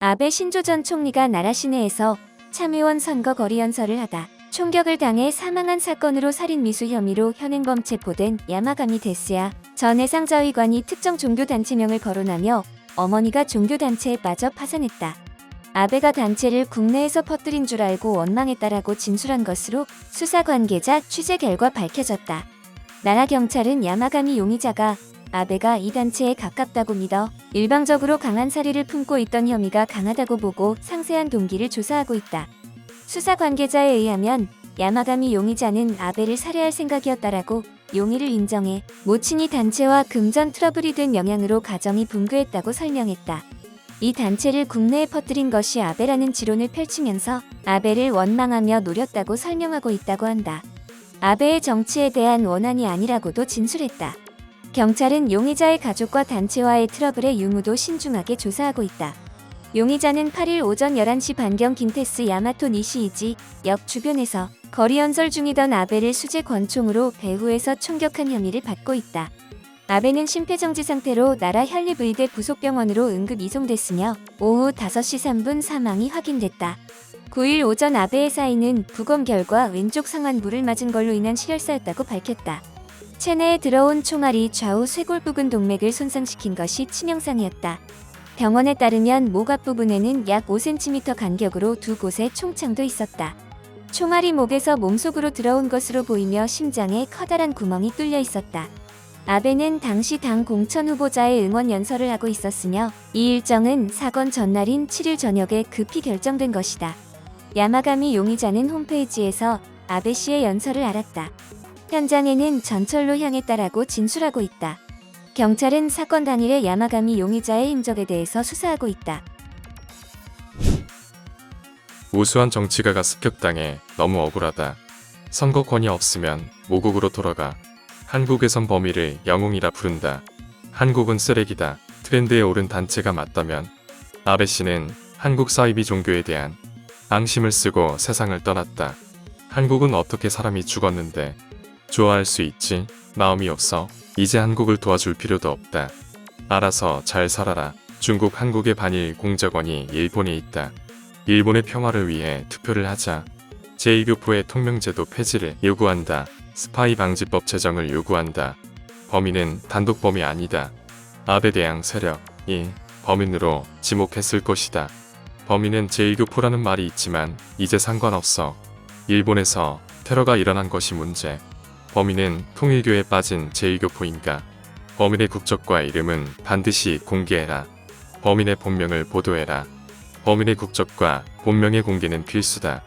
아베 신조 전 총리가 나라 시내에서 참의원 선거 거리 연설을 하다 총격을 당해 사망한 사건으로 살인 미수 혐의로 현행범 체포된 야마가미 데스야 전 해상자위관이 특정 종교단체명을 거론하며 어머니가 종교단체에 빠져 파산했다. 아베가 단체를 국내에서 퍼뜨린 줄 알고 원망했다라고 진술한 것으로 수사 관계자 취재 결과 밝혀졌다. 나라 경찰은 야마가미 용의자가 아베가 이 단체에 가깝다고 믿어 일방적으로 강한 사리를 품고 있던 혐의가 강하다고 보고 상세한 동기를 조사하고 있다. 수사 관계자에 의하면 야마가미 용의자는 아베를 살해할 생각이었다라고 용의를 인정해 모친이 단체와 금전 트러블이 된 영향으로 가정이 붕괴했다고 설명했다. 이 단체를 국내에 퍼뜨린 것이 아베라는 지론을 펼치면서 아베를 원망하며 노렸다고 설명하고 있다고 한다. 아베의 정치에 대한 원한이 아니라고도 진술했다. 경찰은 용의자의 가족과 단체와의 트러블의 유무도 신중하게 조사하고 있다. 용의자는 8일 오전 11시 반경 긴테스 야마토 니시이지 역 주변에서 거리 연설 중이던 아베를 수제 권총으로 배후에서 총격한 혐의를 받고 있다. 아베는 심폐정지 상태로 나라 혈립의대 부속병원으로 응급 이송됐으며 오후 5시 3분 사망이 확인됐다. 9일 오전 아베의 사인은 부검 결과 왼쪽 상완부를 맞은 걸로 인한 실혈사였다고 밝혔다. 체내에 들어온 총알이 좌우 쇄골 부근 동맥을 손상시킨 것이 치명상이었다. 병원에 따르면 목 앞부분에는 약 5cm 간격으로 두 곳에 총창도 있었다. 총알이 목에서 몸속으로 들어온 것으로 보이며 심장에 커다란 구멍이 뚫려 있었다. 아베는 당시 당 공천 후보자의 응원 연설을 하고 있었으며 이 일정은 사건 전날인 7일 저녁에 급히 결정된 것이다. 야마가미 용의자는 홈페이지에서 아베 씨의 연설을 알았다. 현장에는 전철로 향했다라고 진술하고 있다. 경찰은 사건 당일의 야마가미 용의자의 행적에 대해서 수사하고 있다. 우수한 정치가가 습격당해 너무 억울하다. 선거권이 없으면 모국으로 돌아가. 한국에선 범위를 영웅이라 부른다. 한국은 쓰레기다. 트렌드에 오른 단체가 맞다면 아베 씨는 한국 사이비 종교에 대한 앙심을 쓰고 세상을 떠났다. 한국은 어떻게 사람이 죽었는데 좋아할 수 있지? 마음이 없어. 이제 한국을 도와줄 필요도 없다. 알아서 잘 살아라. 중국 한국의 반일 공작원이 일본에 있다. 일본의 평화를 위해 투표를 하자. 제2교포의 통명제도 폐지를 요구한다. 스파이 방지법 제정을 요구한다. 범인은 단독범이 아니다. 아베 대항 세력이 범인으로 지목했을 것이다. 범인은 제2교포라는 말이 있지만 이제 상관없어. 일본에서 테러가 일어난 것이 문제. 범인은 통일교에 빠진 제2교포인가? 범인의 국적과 이름은 반드시 공개해라. 범인의 본명을 보도해라. 범인의 국적과 본명의 공개는 필수다.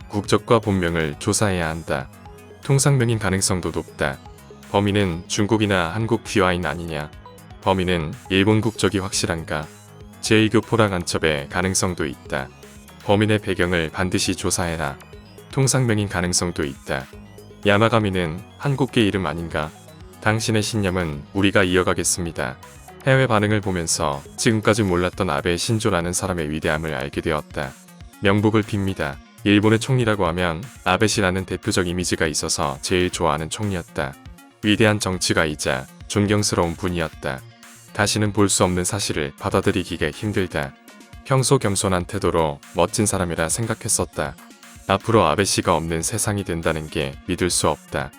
국적과 본명을 조사해야 한다. 통상명인 가능성도 높다. 범인은 중국이나 한국 귀화인 아니냐? 범인은 일본 국적이 확실한가? 제2교포랑 간첩의 가능성도 있다. 범인의 배경을 반드시 조사해라. 통상명인 가능성도 있다. 야마가미는 한국계 이름 아닌가? 당신의 신념은 우리가 이어가겠습니다. 해외 반응을 보면서 지금까지 몰랐던 아베 신조라는 사람의 위대함을 알게 되었다. 명복을 빕니다. 일본의 총리라고 하면 아베 씨라는 대표적 이미지가 있어서 제일 좋아하는 총리였다. 위대한 정치가이자 존경스러운 분이었다. 다시는 볼 수 없는 사실을 받아들이기가 힘들다. 평소 겸손한 태도로 멋진 사람이라 생각했었다. 앞으로 아베 씨가 없는 세상이 된다는 게 믿을 수 없다.